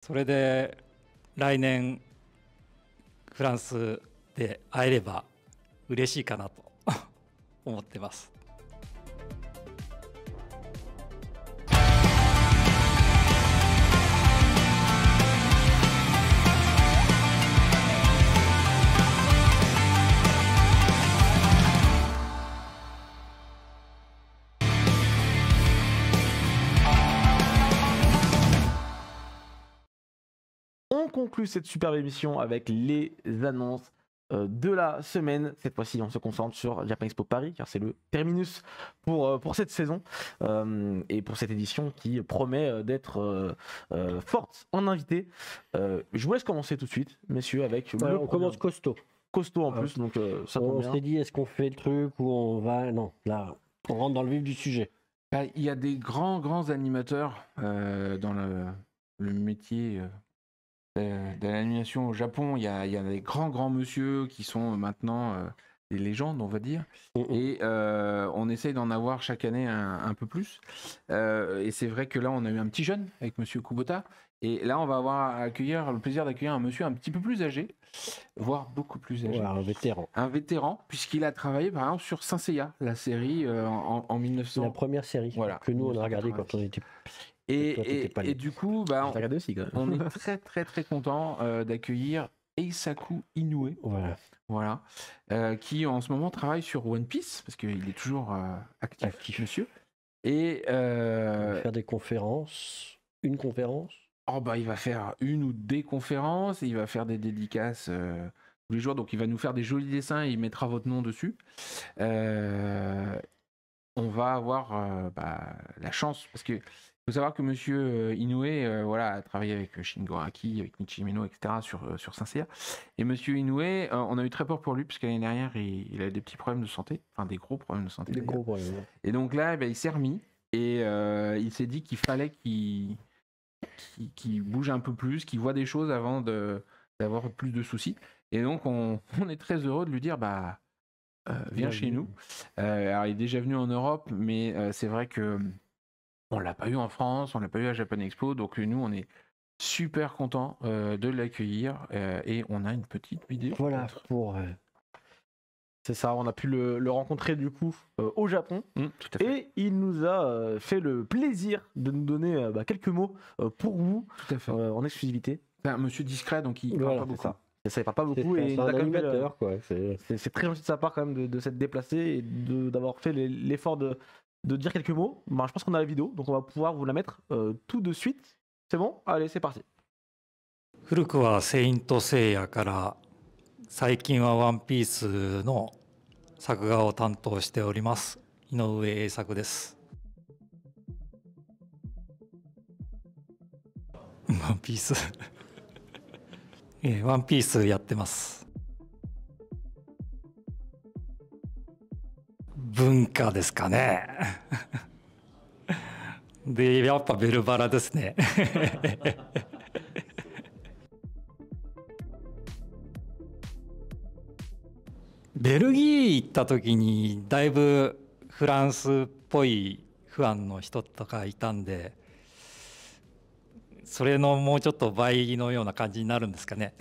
それで来年フランスで会えれば嬉しいかなと思ってます。On conclut cette superbe émission avec les annonces de la semaine. Cette fois-ci, on se concentre sur Japan Expo Paris, car c'est le terminus pour cette saison et pour cette édition qui promet d'être forte en invité. Je vous laisse commencer tout de suite, messieurs, avec on commence costaud. Costaud en plus, donc ça tombe On bien. s'est dit, est-ce qu'on fait le truc ou on va... Non, là, on rentre dans le vif du sujet. Il y a des grands animateurs dans le métier de l'animation au Japon. Il y a des grands monsieur qui sont maintenant des légendes, on va dire. Et on essaye d'en avoir chaque année un peu plus. Et c'est vrai que là, on a eu un petit jeune avec monsieur Kubota. Et là, on va avoir le plaisir d'accueillir un monsieur un petit peu plus âgé, voire beaucoup plus âgé. Ouais, un vétéran. Un vétéran, puisqu'il a travaillé par exemple sur Saint Seiya, la série en 1900. La première série que nous, on a regardé quand on était... Et du coup, aussi, quand même. on est très content d'accueillir Eisaku Inoue, voilà, qui en ce moment travaille sur One Piece, parce qu'il est toujours actif, monsieur. Et il va faire des conférences, une conférence. Il va faire une ou des conférences, et il va faire des dédicaces tous les jours, donc il va nous faire des jolis dessins et il mettra votre nom dessus. On va avoir la chance, parce que il faut savoir que monsieur Inoue a travaillé avec Shingo Araki, avec Michimino, etc. sur Saint Seiya. Et monsieur Inoue, on a eu très peur pour lui, parce que l'année dernière, il a eu des petits problèmes de santé, enfin des gros problèmes de santé. Des gros problèmes. Et donc là, il s'est remis, et il s'est dit qu'il fallait qu'il bouge un peu plus, qu'il voit des choses avant d'avoir plus de soucis. Et donc, on est très heureux de lui dire, viens chez nous. Alors, il est déjà venu en Europe, mais c'est vrai que on l'a pas eu en France, on l'a pas eu à Japan Expo, donc nous, on est super contents de l'accueillir et on a une petite vidéo. Voilà, c'est ça, on a pu le rencontrer du coup au Japon. Tout à fait. Et il nous a fait le plaisir de nous donner quelques mots pour vous, tout à fait. En exclusivité. C'est un monsieur discret, donc il parle pas beaucoup. Ça parle pas beaucoup et c'est un animateur, quoi. C'est très gentil de sa part quand même de s'être déplacé et d'avoir fait l'effort de dire quelques mots. Je pense qu'on a la vidéo, donc on va pouvoir vous la mettre tout de suite. C'est bon? Allez, c'est parti. 古くはセイントセイヤから最近はワンピースの作画を担当しております井上栄作です。ワンピースワンピースやってます。文化ですかね。でやっぱベルバラですね。ベルギー行った時にだいぶフランスっぽいファンの人とかいたんで、それのもうちょっと倍のような感じになるんですかね。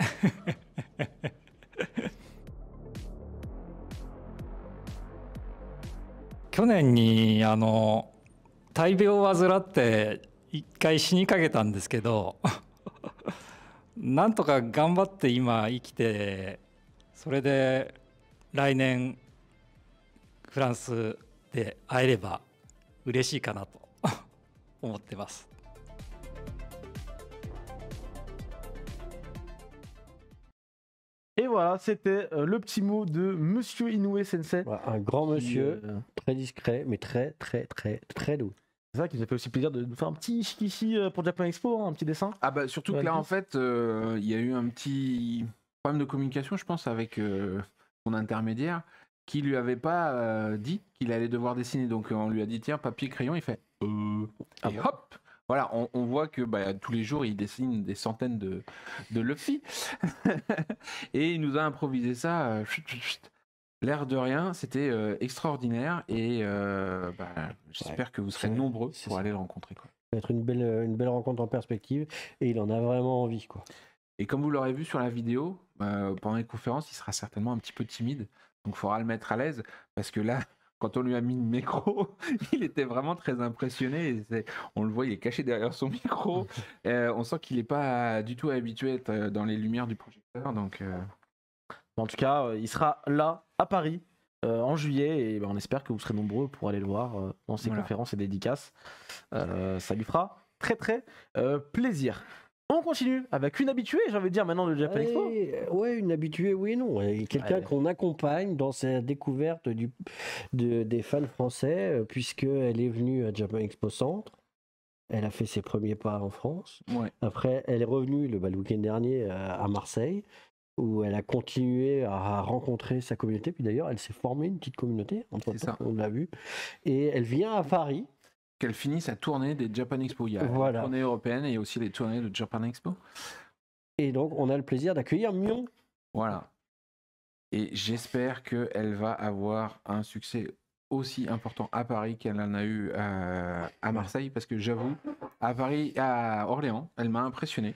去年に大病を患って一回死にかけたんですけどなんとか頑張って今生きて、それで来年フランスで会えれば嬉しいかなと思ってます。Et voilà, c'était le petit mot de Monsieur Inoue Sensei. Un grand monsieur, très discret, mais très doux. C'est ça qui nous a fait aussi plaisir de nous faire un petit shikishi pour Japan Expo, un petit dessin. Surtout que là, en fait, il y a eu un petit problème de communication, je pense, avec son intermédiaire, qui lui avait pas dit qu'il allait devoir dessiner. Donc on lui a dit, tiens, papier, crayon, il fait et hop. Voilà, on voit que tous les jours, il dessine des centaines de Luffy. Et il nous a improvisé ça, l'air de rien, c'était extraordinaire. Et j'espère que vous serez nombreux pour aller le rencontrer, quoi. va être une belle rencontre en perspective et il en a vraiment envie, quoi. Et comme vous l'aurez vu sur la vidéo, pendant les conférences, il sera certainement un petit peu timide. Donc il faudra le mettre à l'aise. Parce que là, quand on lui a mis le micro, il était vraiment très impressionné. On le voit, il est caché derrière son micro. On sent qu'il n'est pas du tout habitué à être dans les lumières du projecteur. Donc, En tout cas, il sera là à Paris en juillet et on espère que vous serez nombreux pour aller le voir dans ses conférences et dédicaces. Ça lui fera très très plaisir. On continue avec une habituée, j'ai envie de dire maintenant de Japan Expo. Ouais, une habituée, oui et non. Et quelqu'un Ouais. qu'on accompagne dans sa découverte des fans français, puisqu'elle est venue à Japan Expo Centre. Elle a fait ses premiers pas en France. ouais. Après, elle est revenue le week-end dernier à Marseille, où elle a continué à rencontrer sa communauté. Puis d'ailleurs, elle s'est formée une petite communauté, C'est ça. on l'a vu. Et elle vient à Paris. Qu'elle finisse sa tournée des Japan Expo. Il y a Voilà. la tournée européenne et aussi les tournées de Japan Expo. Et donc, on a le plaisir d'accueillir Mion. Voilà. Et j'espère qu'elle va avoir un succès aussi important à Paris qu'elle en a eu à Marseille. Parce que j'avoue, à Orléans, elle m'a impressionné.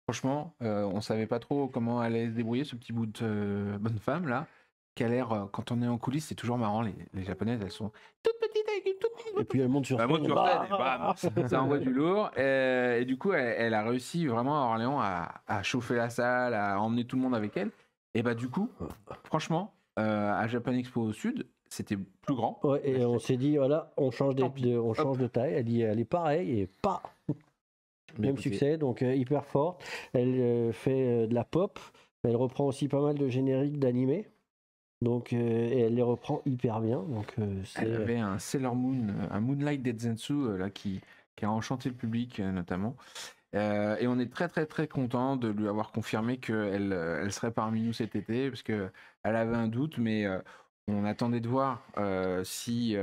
Franchement, on ne savait pas trop comment elle allait se débrouiller, ce petit bout de bonne femme là. Qui a l'air, quand on est en coulisses, c'est toujours marrant. Les Japonaises, elles sont toutes petites avec une toute petite. Et puis, elle monte sur Bah, scène. monte sur scène et bam, ça envoie du lourd. Et du coup, elle a réussi vraiment à Orléans à chauffer la salle, à emmener tout le monde avec elle. Et bah du coup, franchement, à Japan Expo au Sud, c'était plus grand. Ouais, et on s'est dit, voilà, on change de taille. Elle dit, elle est pareille et pas. Même Écoutez, succès, donc hyper forte. Elle fait de la pop. Elle reprend aussi pas mal de génériques d'animés. Donc, et elle les reprend hyper bien. Donc, Elle avait un Sailor Moon, un Moonlight Densetsu là, qui a enchanté le public notamment. Et on est très très très content de lui avoir confirmé qu'elle elle serait parmi nous cet été, parce qu'elle avait un doute, mais on attendait de voir si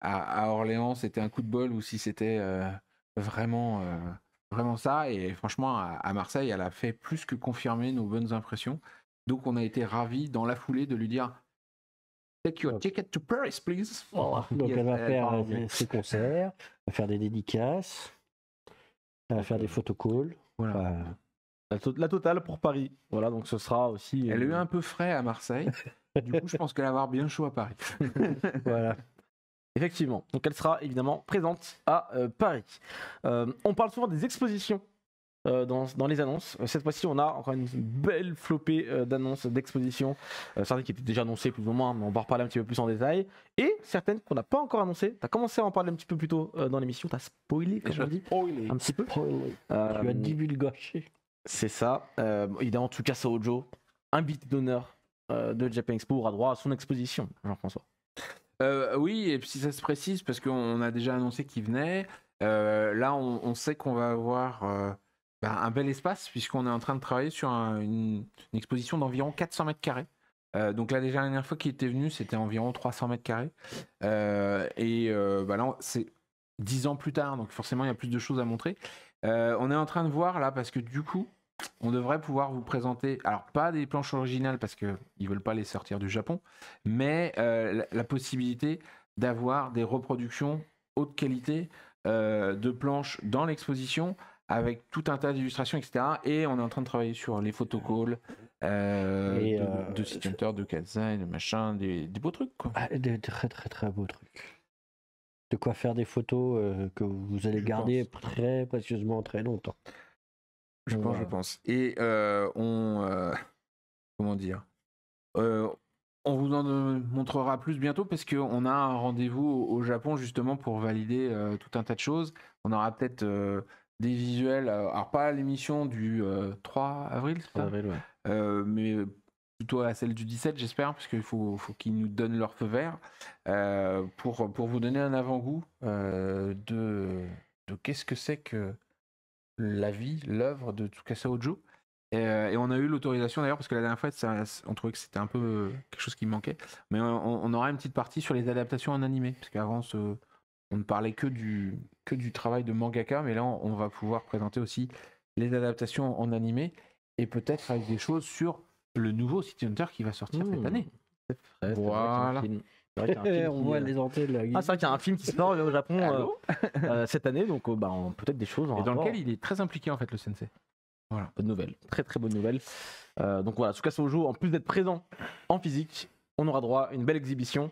à Orléans c'était un coup de bol ou si c'était vraiment, vraiment ça. Et franchement, à Marseille, elle a fait plus que confirmer nos bonnes impressions. Donc on a été ravis dans la foulée de lui dire Take your ticket to Paris, please. voilà. Donc Yes, elle va elle faire parle anglais. ses concerts, elle va faire des dédicaces, elle va faire des photocalls. Voilà. Enfin, la totale pour Paris. Voilà, donc ce sera aussi. Elle a eu un peu frais à Marseille. Du coup, je pense qu'elle va avoir bien chaud à Paris. voilà. Effectivement. Donc elle sera évidemment présente à Paris. On parle souvent des expositions dans les annonces. Cette fois-ci, on a encore une belle flopée d'annonces, d'expositions. Certaines qui étaient déjà annoncées plus ou moins, mais on va en reparler un petit peu plus en détail. Et certaines qu'on n'a pas encore annoncées. Tu as commencé à en parler un petit peu plus tôt dans l'émission. Tu as spoilé, comme on dit, un petit peu. Tu as divulgaché. C'est ça. Évidemment, Tsukasa Ojo, invité d'honneur de Japan Expo, aura droit à son exposition, Jean-François. Oui, et puis si ça se précise, parce qu'on a déjà annoncé qu'il venait, là on sait qu'on va avoir un bel espace, puisqu'on est en train de travailler sur une exposition d'environ 400 mètres carrés. Donc la dernière fois qu'il était venu, c'était environ 300 mètres carrés. Là, c'est 10 ans plus tard, donc forcément il y a plus de choses à montrer. On est en train de voir là, parce que du coup, on devrait pouvoir vous présenter, alors pas des planches originales parce qu'ils ne veulent pas les sortir du Japon, mais la possibilité d'avoir des reproductions haute qualité de planches dans l'exposition avec tout un tas d'illustrations, etc. Et on est en train de travailler sur les photocalls de City Hunter, de Kansai, de machin, des beaux trucs, quoi. Des très très très beaux trucs. De quoi faire des photos que vous allez garder très précieusement très longtemps. Je pense. Et comment dire, on vous en montrera plus bientôt parce qu'on a un rendez-vous au Japon justement pour valider tout un tas de choses. On aura peut-être des visuels, alors pas à l'émission du 3 avril, c'est ça Avril, ouais. mais plutôt à celle du 17, j'espère, parce qu'il faut qu'ils nous donnent leur feu vert pour vous donner un avant-goût de qu'est-ce que c'est que la vie, l'œuvre de Tsukasa Ojo. Et on a eu l'autorisation d'ailleurs, parce que la dernière fois, on trouvait que c'était un peu quelque chose qui manquait. Mais on aura une petite partie sur les adaptations en animé, parce qu'avant, on ne parlait que du travail de mangaka, mais là, on va pouvoir présenter aussi les adaptations en animé, et peut-être avec des choses sur le nouveau City Hunter qui va sortir cette année. C'est vrai, Voilà. C'est vrai qu'il y a un film On qui, voit les antennes là. Ah, c'est vrai qu'il y a un film qui sort au Japon Allô cette année, donc peut-être des choses en Et dans rapport. lequel il est très impliqué en fait, le sensei. Voilà. Bonne nouvelle, très très bonne nouvelle. Donc voilà, Tsukasa Ojo, en plus d'être présent en physique, on aura droit à une belle exhibition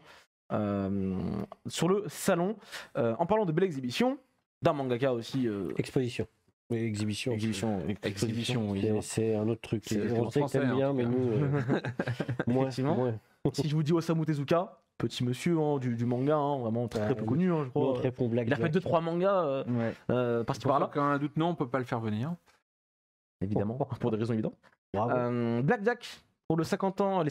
sur le salon. En parlant de belle exhibition, d'un mangaka aussi. Exposition. Mais exhibition. Exhibition, oui. C'est un autre truc. C'est On en sait que français, t'aimes en bien, tout mais cas. nous, moins. Effectivement. moins. Si je vous dis Osamu Tezuka, petit monsieur du manga, vraiment très, très peu connu, je Nous, crois. on te répond Black Il a fait Jack. 2-3 mangas par-ci par-là, Quand un doute, non, on peut pas le faire venir. évidemment, pour des raisons évidentes. Bravo. Blackjack, pour les 50 ans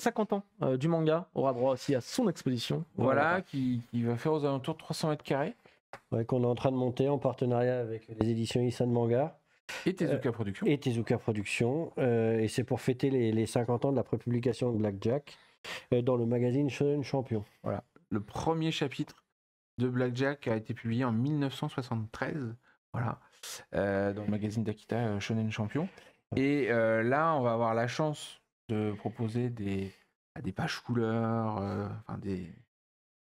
du manga, aura droit aussi à son exposition. Voilà, qui va faire aux alentours de 300 mètres carrés. Ouais, qu'on est en train de monter en partenariat avec les éditions Isan Manga Et Tezuka Productions. et Tezuka Productions. Et c'est pour fêter les 50 ans de la prépublication de Blackjack dans le magazine Shonen Champion. Le premier chapitre de Blackjack a été publié en 1973. Voilà. Dans le magazine d'Akita Shonen Champion. Et là, on va avoir la chance de proposer des pages couleurs, des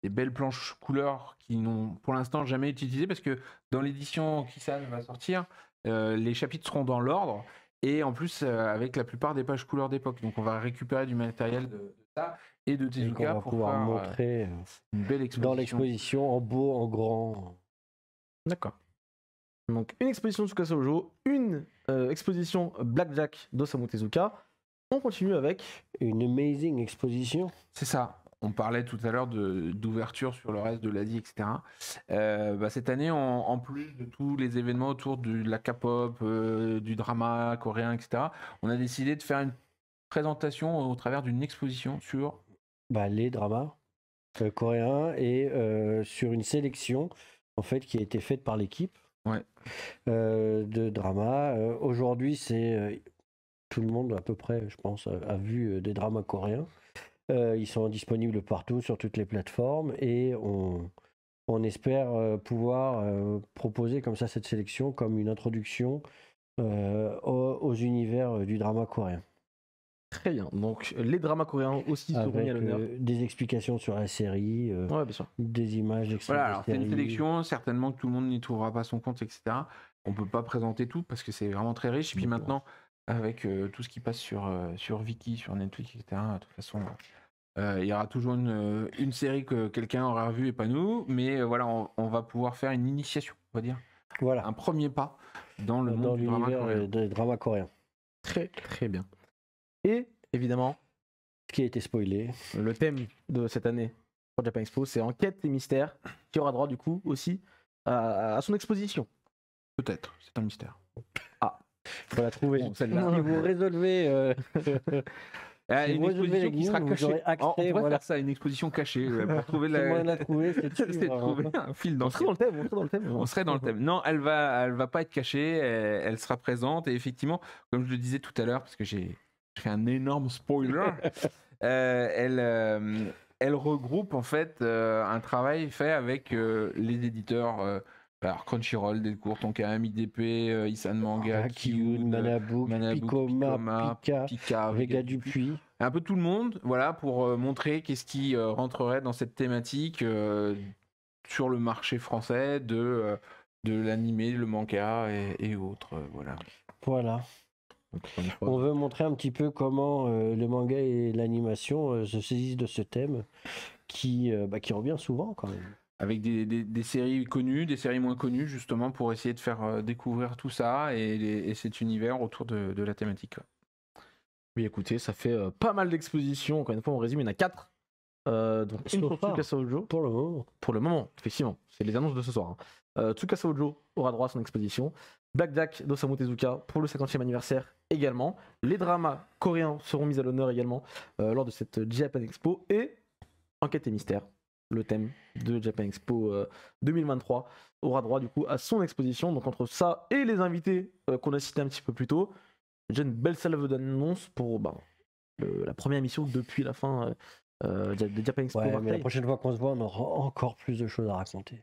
belles planches couleurs qui n'ont pour l'instant jamais été utilisées parce que dans l'édition Kisan va sortir, les chapitres seront dans l'ordre et en plus avec la plupart des pages couleurs d'époque. Donc on va récupérer du matériel de ça et de Et qu'on Tezuka va pour pouvoir faire montrer une belle exposition. dans l'exposition en beau, en grand. D'accord. Donc une exposition de Tsukasa Ojo, une exposition Blackjack d'Osamu Tezuka. On continue avec Une amazing exposition. C'est ça. On parlait tout à l'heure d'ouverture sur le reste de l'Asie, etc. Cette année, en plus de tous les événements autour de la K-pop, du drama coréen, etc., on a décidé de faire une présentation au travers d'une exposition sur... Les dramas coréens et sur une sélection en fait qui a été faite par l'équipe de dramas. Aujourd'hui, c'est tout le monde à peu près, je pense, a vu des dramas coréens. Ils sont disponibles partout sur toutes les plateformes et on espère pouvoir proposer comme ça cette sélection comme une introduction aux univers du drama coréen. très bien. Donc les dramas coréens aussi seront mis Avec à l'honneur. des explications sur la série, Ouais, bien sûr. des images d'extraits Voilà, de alors c'est une série. sélection, certainement que tout le monde n'y trouvera pas son compte, etc. On peut pas présenter tout parce que c'est vraiment très riche. Et puis maintenant, avec tout ce qui passe sur Viki, sur Netflix, etc., de toute façon, il y aura toujours une série que quelqu'un aura revue et pas nous. Mais voilà, on va pouvoir faire une initiation, on va dire. Voilà, Un premier pas dans le dans monde du drama l'univers coréen. des dramas coréens. Très très bien. Et évidemment, Ce qui a été spoilé. le thème de cette année pour Japan Expo, c'est enquête et mystère, qui aura droit du coup aussi à son exposition. Peut-être, c'est un mystère. Faut la trouver. Bon, celle-là. Si vous résolvez, Si Une vous exposition relevez qui les sera news, vous cachée. aurez accès, On pourrait voilà. faire ça, une exposition cachée, pour trouver le moyen de la... la trouver, c'est de c'est de suivre, trouver un fil On serait d'enquête. dans le thème. On serait dans le thème. Non, elle va pas être cachée, elle sera présente et effectivement, comme je le disais tout à l'heure, parce que j'ai fait un énorme spoiler, elle regroupe en fait un travail fait avec les éditeurs. Alors Crunchyroll, Delcourt, Tonkam, IDP, Isan Manga, Kiyun, Manabook, Picoma, Pika, Vega Dupuis. un peu tout le monde, voilà, pour montrer qu'est-ce qui rentrerait dans cette thématique sur le marché français de l'animé, le manga et autres, voilà. Voilà. On veut montrer un petit peu comment le manga et l'animation se saisissent de ce thème qui revient souvent quand même. Avec des séries connues, des séries moins connues, justement, pour essayer de faire découvrir tout ça et cet univers autour de la thématique. Oui, écoutez, ça fait pas mal d'expositions. Encore une fois, on résume, il y en a 4. Donc une pour Tsukasa Ojo. Pour le moment. Pour le moment, effectivement. C'est les annonces de ce soir. Tsukasa Ojo aura droit à son exposition. Blackjack d'Osamu Tezuka pour le 50e anniversaire également. Les dramas coréens seront mis à l'honneur également lors de cette Japan Expo. Et Enquête et mystère, le thème de Japan Expo 2023, aura droit du coup à son exposition. Donc entre ça et les invités qu'on a cités un petit peu plus tôt, j'ai une belle salve d'annonces pour la première émission depuis la fin de Japan Expo. Ouais, mais Marseille. la prochaine fois qu'on se voit, on aura encore plus de choses à raconter.